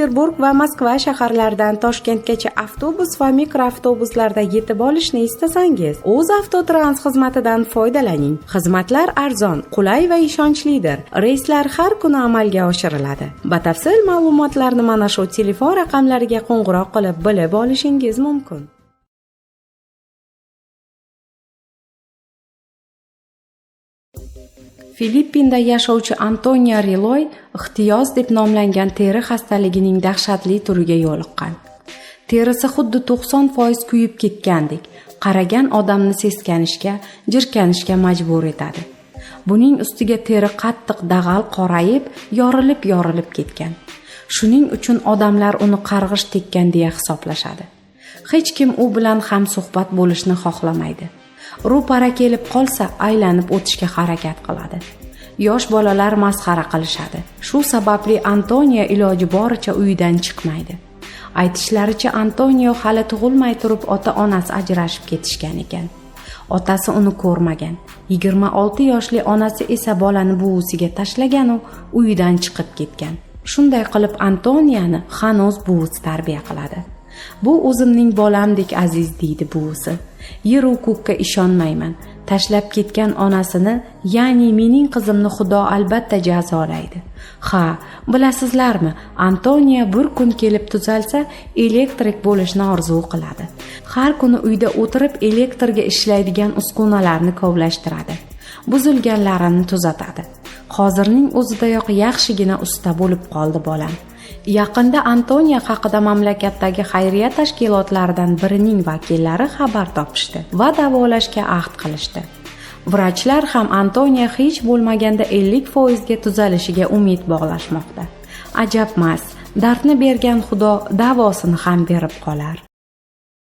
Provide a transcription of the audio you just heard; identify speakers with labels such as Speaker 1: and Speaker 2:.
Speaker 1: Sankt-Peterburg va Moskva shaharlaridan Toshkentgacha avtobus va mikroavtobuslarda yetib olishni istasangiz, O'zavtotrans xizmatidan foydalaning. Xizmatlar arzon, qulay va ishonchlidir. Reyslar har kuni amalga oshiriladi. Batafsil ma'lumotlarni mana shu telefon raqamlariga qo'ng'iroq qilib bilib olishingiz mumkin. Filippinda yashovchi Antonio Riloy ixtiyoz deb nomlangan teri xastaligining dahshatli turiga yo'liqqan. Terisi xuddi 90% kuyib ketgandek, qaragan odamni seskanishga, jirkanishga majbur etadi. Buning ustiga teri qattiq dag'al qorayib, yorilib ketgan. Shuning uchun odamlar uni qarg'ish tekkan deya hisoblashadi. Hech kim u bilan ham suhbat bo'lishni xohlamaydi. Ro'para kelib qolsa, aylanib o'tishga harakat qiladi. Yosh bolalar masxara qilishadi. Shu sababli Antonio iloji boricha uyidan chiqmaydi. Aytishlaricha, Antonio hali tug'ilmay turib ota-onasi ajrashib ketishgan ekan. Otasi uni ko'rmagan. 26 yoshli onasi esa bolani buvisiga tashlagan u uyidan chiqib ketgan. Shunday qilib Antonioni hanuz buvisi tarbiya qiladi. Bu o'zimning bolamdek aziz deydi buvisi. Yer u ko'kka ishonmayman. Tashlab ketgan onasini, ya'ni mening qizimni Xudo albatta jazolaydi. Ha, bilasizlarmi, Antonio bir kun kelib tuzalsa, elektrik bo'lishni orzu qiladi. Har kuni uyda o'tirib elektrga ishlaydigan uskunalarni kovlashtiradi. Buzilganlarini tuzatadi. Hozirning o'zidayoq yaxshigina usta bo'lib qoldi bolam. Yaqinda Antonio haqida mamlakatdagi xayriya tashkilotlaridan birining vakillari xabar topishdi va davolashga ahd qilishdi. Vrachlar ham Antonio hech bo'lmaganda 50% ga tuzalishiga umid bog'lashmoqda. Ajabmas, dardni bergan Xudo davosini ham berib qolar.